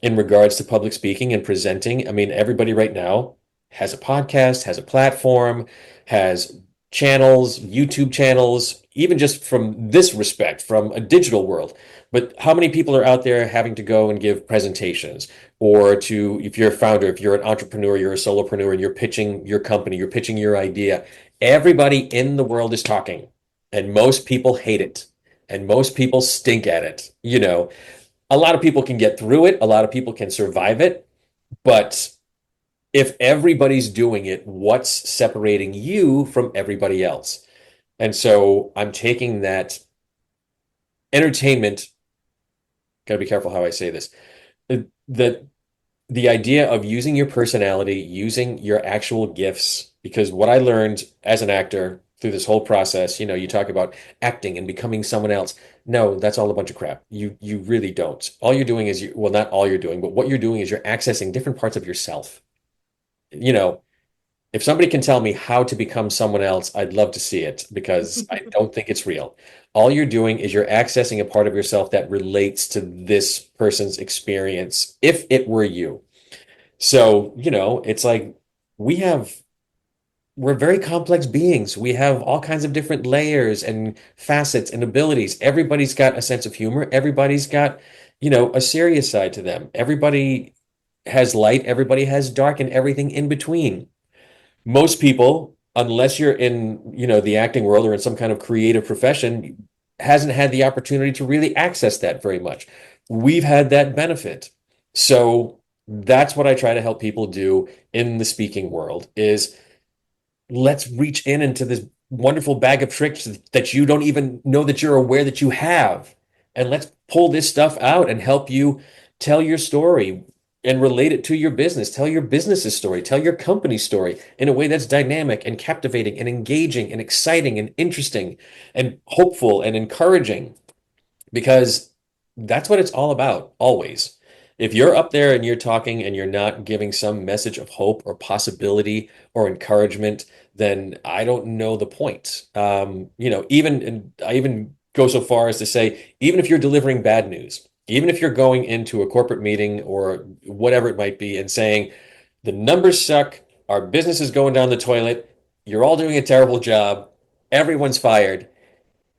in regards to public speaking and presenting. I mean, everybody right now has a podcast, has a platform, has channels, YouTube channels, even just from this respect, from a digital world. But how many people are out there having to go and give presentations if you're a founder, if you're an entrepreneur, you're a solopreneur, and you're pitching your company, you're pitching your idea, everybody in the world is talking, and most people hate it, and most people stink at it. A lot of people can get through it, a lot of people can survive it, but if everybody's doing it, what's separating you from everybody else? And so I'm taking that entertainment, gotta be careful how I say this. the the idea of using your personality, using your actual gifts, because what I learned as an actor through this whole process, you talk about acting and becoming someone else. No, that's all a bunch of crap. You really don't. All you're doing is well, not all you're doing, but what you're doing is you're accessing different parts of yourself. You know, if somebody can tell me how to become someone else, I'd love to see it because I don't think it's real. All you're doing is you're accessing a part of yourself that relates to this person's experience if it were you. So, it's like we have, we're very complex beings. We have all kinds of different layers and facets and abilities. Everybody's got a sense of humor. Everybody's got, a serious side to them. Everybody has light, everybody has dark, and everything in between. Most people, unless you're in, the acting world or in some kind of creative profession, hasn't had the opportunity to really access that very much. We've had that benefit. So that's what I try to help people do in the speaking world is let's reach into this wonderful bag of tricks that you don't even know that you're aware that you have. And let's pull this stuff out and help you tell your story and relate it to your business. Tell your business's story, tell your company's story in a way that's dynamic and captivating and engaging and exciting and interesting and hopeful and encouraging because that's what it's all about, always. If you're up there and you're talking and you're not giving some message of hope or possibility or encouragement, then I don't know the point. Even and I even go so far as to say, even if you're delivering bad news, even if you're going into a corporate meeting or whatever it might be and saying the numbers suck, our business is going down the toilet, you're all doing a terrible job, everyone's fired.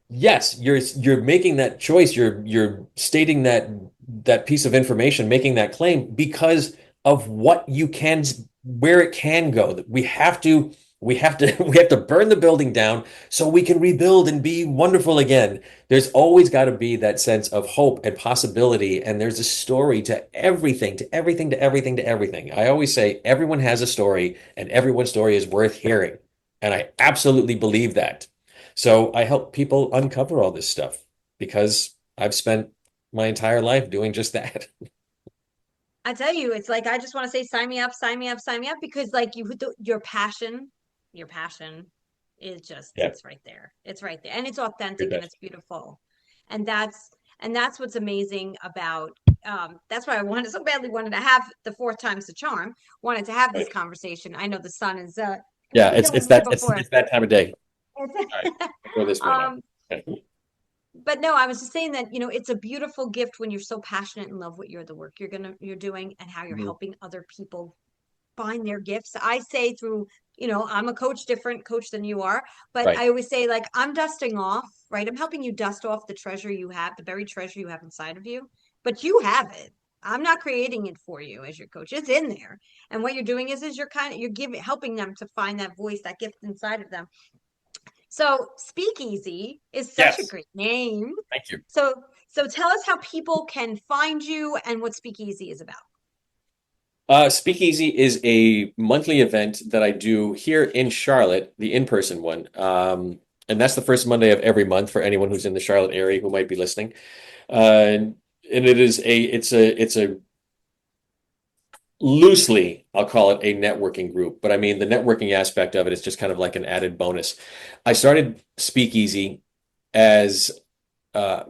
Yes, you're making that choice. You're stating that piece of information, making that claim because of what you can, where it can go. That we have to we have to burn the building down so we can rebuild and be wonderful again. There's always got to be that sense of hope and possibility, and there's a story to everything, to everything, to everything, to everything. I always say everyone has a story, and everyone's story is worth hearing, and I absolutely believe that. So I help people uncover all this stuff because I've spent my entire life doing just that. I tell you, it's like I just want to say, sign me up, sign me up, sign me up, because like your passion is just Yeah, it's right there. It's right there. And it's your authentic and best. it's beautiful. And that's what's amazing about that's why I wanted so badly wanted to have the fourth time's the charm, wanted to have this Right. conversation. I know the sun is Yeah, it's killing me that it's before. it's that time of day. All right, It's- I go this way now. um Okay. but no, I was just saying that, it's a beautiful gift when you're so passionate and love what the work you're doing and how you're Mhm. helping other people find their gifts. I say through, I'm a coach, different coach than you are, but Right. I always say, like, I'm dusting off, right? I'm helping you dust off the treasure you have, the buried treasure you have inside of you, but you have it. I'm not creating it for you as your coach. It's in there. And what you're doing is you're giving, helping them to find that voice, that gift inside of them. So Speakeasy is such a Yes. great name. Thank you. So, so tell us how people can find you and what Speakeasy is about. Speakeasy is a monthly event that I do here in Charlotte, the in-person one. And that's the first Monday of every month for anyone who's in the Charlotte area who might be listening. And it's a loosely, I'll call it a networking group, but I mean the networking aspect of it is just kind of like an added bonus. I started Speakeasy as uh,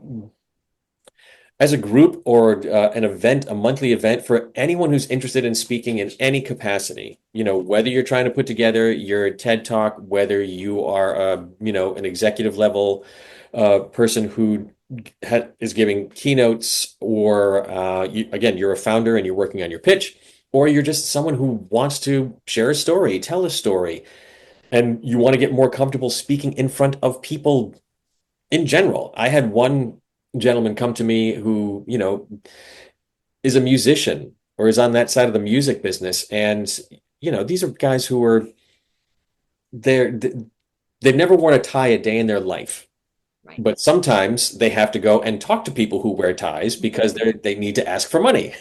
as a group or an event, a monthly event for anyone who's interested in speaking in any capacity. Whether you're trying to put together your TED Talk, whether you are, an executive level person who is giving keynotes, or again, you're a founder and you're working on your pitch, or you're just someone who wants to share a story, tell a story, and you want to get more comfortable speaking in front of people in general. I had one gentleman come to me who, is a musician or is on that side of the music business. And, these are guys who are they're they've never worn a tie a day in their life. Right. But sometimes they have to go and talk to people who wear ties because they need to ask for money.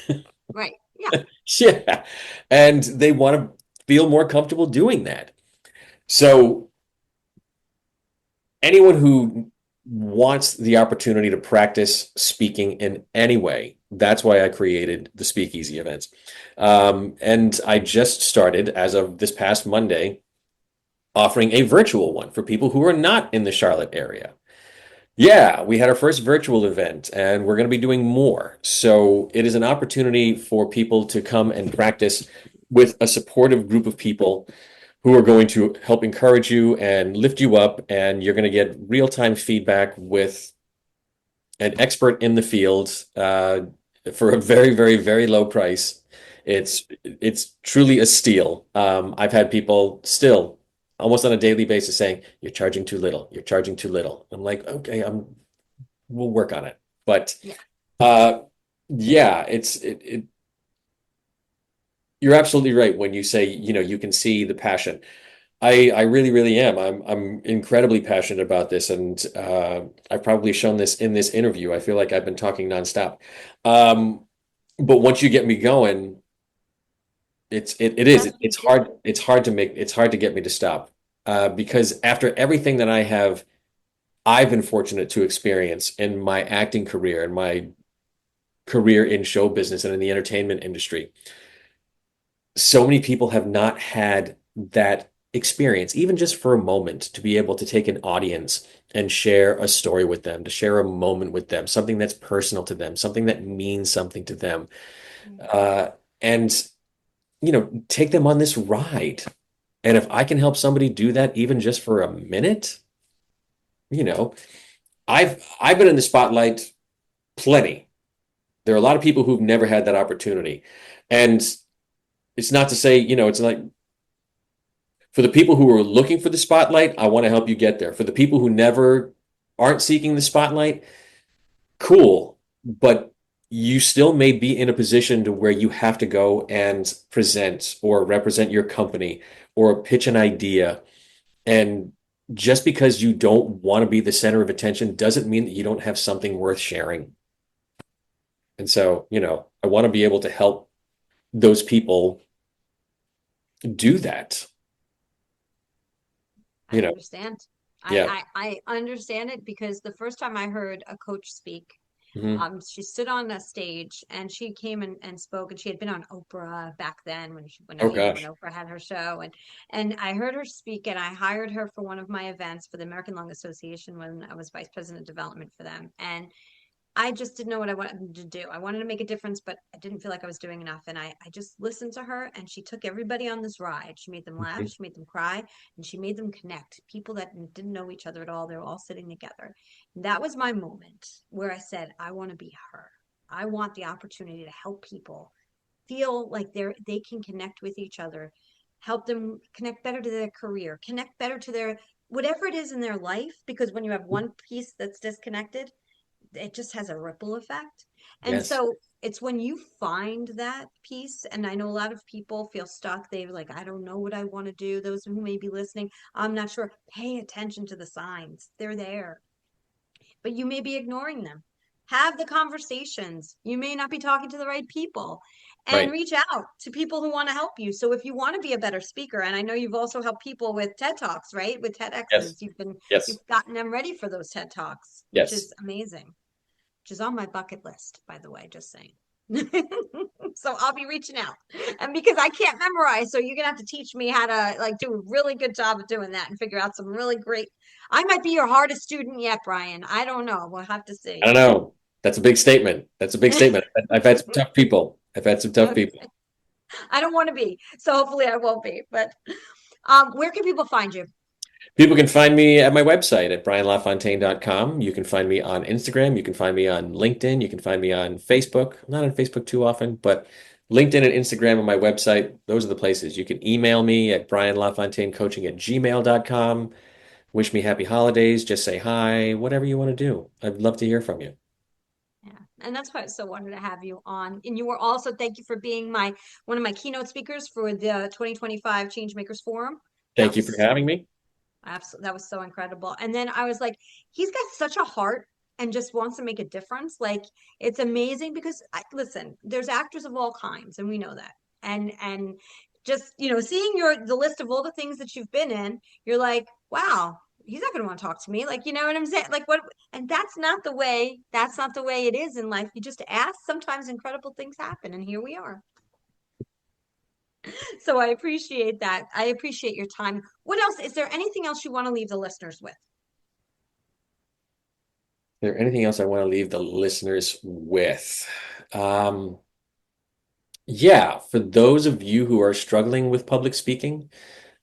Right. Yeah. Yeah. And they want to feel more comfortable doing that. So anyone who wants the opportunity to practice speaking in any way, That's why I created the speakeasy events. And I just started, as of this past Monday, offering a virtual one for people who are not in the Charlotte area. Yeah, we had our first virtual event, and we're going to be doing more. So it is an opportunity for people to come and practice with a supportive group of people who are going to help encourage you and lift you up, and you're going to get real-time feedback with an expert in the field for a very, very, very low price. It's truly a steal. I've had people still almost on a daily basis saying, "You're charging too little. You're charging too little." I'm like, "Okay, we'll work on it." But Yeah. uh, yeah, you're absolutely right when you say, you can see the passion. I really, really am. I'm incredibly passionate about this, and I've probably shown this in this interview. I feel like I've been talking nonstop. Um, but once you get me going, it is That's what you it's do. hard it's hard to get me to stop. Because after everything that I've been fortunate to experience in my acting career and my career in show business and in the entertainment industry, so many people have not had that experience, even just for a moment, to be able to take an audience and share a story with them, to share a moment with them, something that's personal to them, something that means something to them, uh, and take them on this ride. And if I can help somebody do that, even just for a minute, you know, I've been in the spotlight plenty. There are a lot of people who've never had that opportunity, and it's not to say, it's like for the people who are looking for the spotlight, I want to help you get there. For the people who never aren't seeking the spotlight, cool. But you still may be in a position to where you have to go and present or represent your company or pitch an idea. And just because you don't want to be the center of attention doesn't mean that you don't have something worth sharing. And so, I want to be able to help those people do that. I You know, understand. yeah. I understand it because the first time I heard a coach speak, Hmm. she stood on a stage and she came and spoke, and she had been on Oprah back then Oh when gosh. Oprah had her show, and I heard her speak, and I hired her for one of my events for the American Lung Association when I was vice president of development for them, and I just didn't know what I wanted to do. I wanted to make a difference, but I didn't feel like I was doing enough. And I just listened to her, and she took everybody on this ride. She made them laugh, Mhm. she made them cry, and she made them connect. People that didn't know each other at all, they were all sitting together. And that was my moment where I said, I want to be her. I want the opportunity to help people feel like they can connect with each other, help them connect better to their career, connect better to their whatever it is in their life. Because when you have one piece that's disconnected, it just has a ripple effect. And Yes. so it's when you find that piece, and I know a lot of people feel stuck. They're like, I don't know what I want to do. Those who may be listening, I'm not sure. Pay attention to the signs. They're there, but you may be ignoring them. Have the conversations. You may not be talking to the right people, and Right. reach out to people who want to help you. So if you want to be a better speaker, and I know you've also helped people with TED Talks, right? With TEDx's, Yes. Yes. you've gotten them ready for those TED Talks, which Yes. is amazing, which is on my bucket list, by the way, just saying. So I'll be reaching out. And because I can't memorize, so you're gonna have to teach me how to like do a really good job of doing that and figure out some really great. I might be your hardest student yet, Brian. I don't know. We'll have to I see. don't know. That's a big statement. That's a big statement. I've had some tough people. I've had some tough Okay. people. I don't want to be, so hopefully I won't be. But where can people find you? People can find me at my website at brianlafontaine.com. You can find me on Instagram. You can find me on LinkedIn. You can find me on Facebook. I'm not on Facebook too often, but LinkedIn and Instagram and my website, those are the places. You can email me at brianlafontainecoaching@gmail.com. Wish me happy holidays. Just say hi, whatever you want to do. I'd love to hear from you. Yeah, and that's why it's so wonderful to have you on. And you were also, thank you for being my one of my keynote speakers for the 2025 Changemakers Forum. That Thank you was for so having me. absolutely, that was so incredible. And then I was like, he's got such a heart and just wants to make a difference. Like it's amazing because listen, there's actors of all kinds, and we know that. And just seeing the list of all the things that you've been in, you're like, wow, he's not going to want to talk to me. Like, you know what I'm saying? Like what, and that's not the way it is in life. You just ask, sometimes incredible things happen. And here we are. So I appreciate that. I appreciate your time. What else? Is there anything else you want to leave the listeners with? Is there anything else I want to leave the listeners with? Um, yeah, for those of you who are struggling with public speaking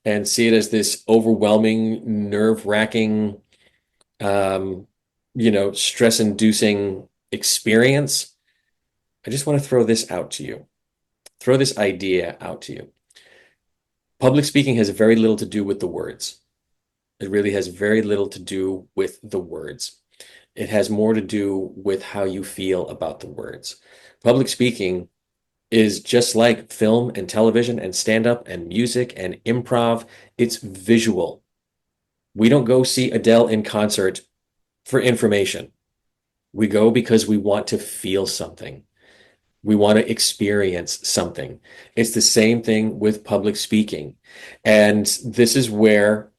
and see it as this overwhelming, nerve-wracking, um, stress-inducing experience, I just want to throw this out to you, throw this idea out to you. Public speaking has very little to do with the words. It really has very little to do with the words. It has more to do with how you feel about the words. Public speaking is just like film and television and stand-up and music and improv. It's visual. We don't go see Adele in concert for information. We go because we want to feel something. We want to experience something. It's the same thing with public speaking. And this is where,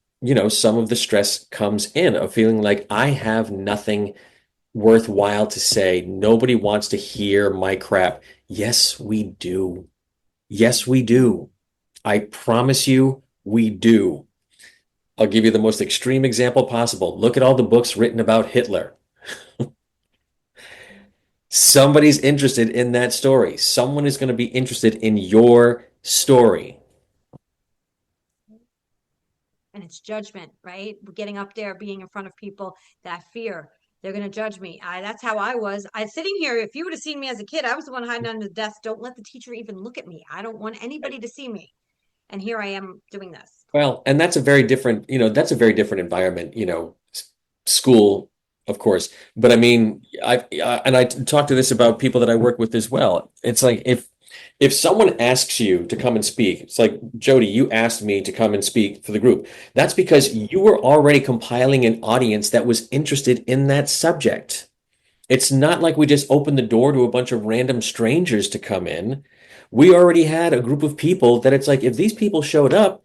some of the stress comes in of feeling like I have nothing worthwhile to say. Nobody wants to hear my crap. Yes, we do. Yes, we do. I promise you, we do. I'll give you the most extreme example possible. Look at all the books written about Hitler. Somebody's interested in that story. Someone is going to be interested in your story. And it's judgment, right? Getting up there, being in front of people, that fear. They're going to judge me. That's how I was. I sitting here. If you would have seen me as a kid, I was the one hiding under the desk. Don't let the teacher even look at me. I don't want anybody to see me. And here I am doing this. Well, and that's a very different, environment, school, of course. But I mean, I talk to this about people that I work with as well. It's like if someone asks you to come and speak, it's like, Jody, you asked me to come and speak for the group. That's because you were already compiling an audience that was interested in that subject. It's not like we just opened the door to a bunch of random strangers to come in. We already had a group of people that it's like, if these people showed up,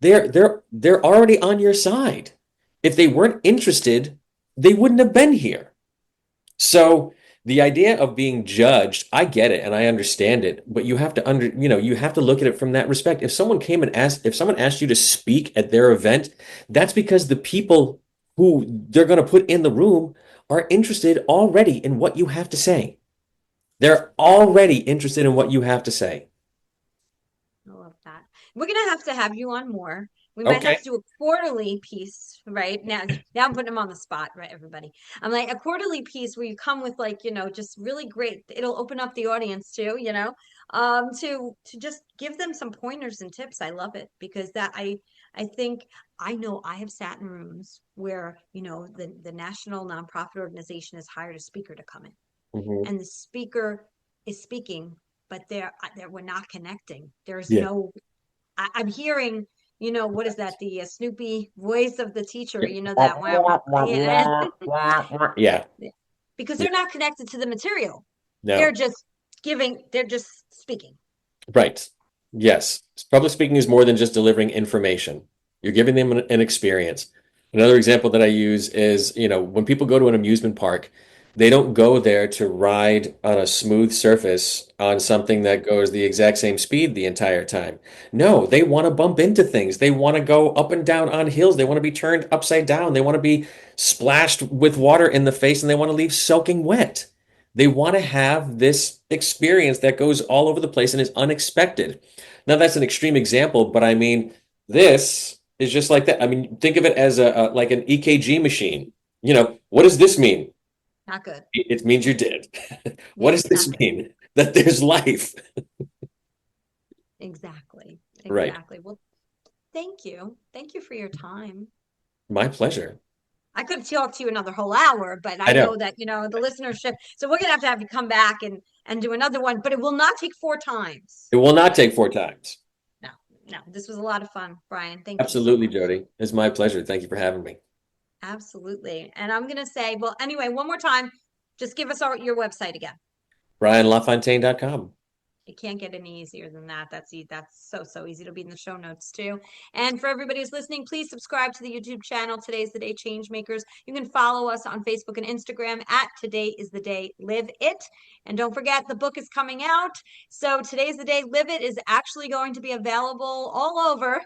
they're already on your side. If they weren't interested, they wouldn't have been here. So the idea of being judged, I get it and I understand it, but you have to you have to look at it from that respect. If someone asked you to speak at their event, that's because the people who they're going to put in the room are interested already in what you have to say. They're already interested in what you have to say. I love that. We're gonna have to have you on more. We might have Okay. to do a quarterly piece, right? Now I'm putting them on the spot, right, everybody? I'm like a quarterly piece where you come with like, just really great. It'll open up the audience too, to just give them some pointers and tips. I love it because I think I know I have sat in rooms where, the national nonprofit organization has hired a speaker to come in, Mhm. and the speaker is speaking, but we're not connecting. There's Yeah. no, I'm hearing, what is that? The Snoopy voice of the teacher, that yeah, Yeah. because Yeah. they're not connected to the material. They're No. just they're just speaking. Right. Yes. Public speaking is more than just delivering information. You're giving them an experience. Another example that I use is, when people go to an amusement park, they don't go there to ride on a smooth surface on something that goes the exact same speed the entire time. No, they want to bump into things. They want to go up and down on hills. They want to be turned upside down. They want to be splashed with water in the face and they want to leave soaking wet. They want to have this experience that goes all over the place and is unexpected. Now, that's an extreme example, but I mean, this is just like that. I mean, think of it as like an EKG machine. What does this mean? Not good. It means you're dead. What Yeah, does not this good. mean? That there's life. Exactly. Right. Exactly. Well, thank you. Thank you for your time. My pleasure. I could talk to you another whole hour, but I I know. know that, the listenership. So we're gonna have you come back and do another one, but it will not take four times. It will not take four times. No, no. This was a lot of fun, Brian. Thank you so Absolutely, much. Jody. It's my pleasure. Thank you for having me. Absolutely. And I'm gonna say, well, anyway, one more time, just give us your website again. BrianLafontaine.com. It can't get any easier than that. That's so easy to be in the show notes too. And for everybody who's listening, please subscribe to the YouTube channel. Today's the Day Changemakers. You can follow us on Facebook and Instagram at Today is the Day Live It. And don't forget, the book is coming out. So Today's the Day Live It is actually going to be available all over,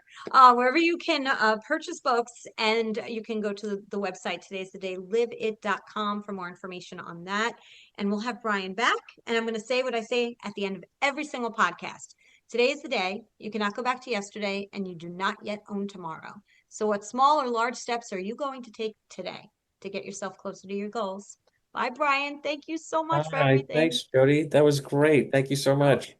wherever you can purchase books. And you can go to the website, today'sthedayliveit.com, for more information on that. And we'll have Brian back. And I'm going to say what I say at the end of every single podcast. Today is the day. You cannot go back to yesterday, and you do not yet own tomorrow. So what small or large steps are you going to take today to get yourself closer to your goals? Bye, Brian. Thank you so All much for right. everything. Thanks, Jody. That was great. Thank you so much.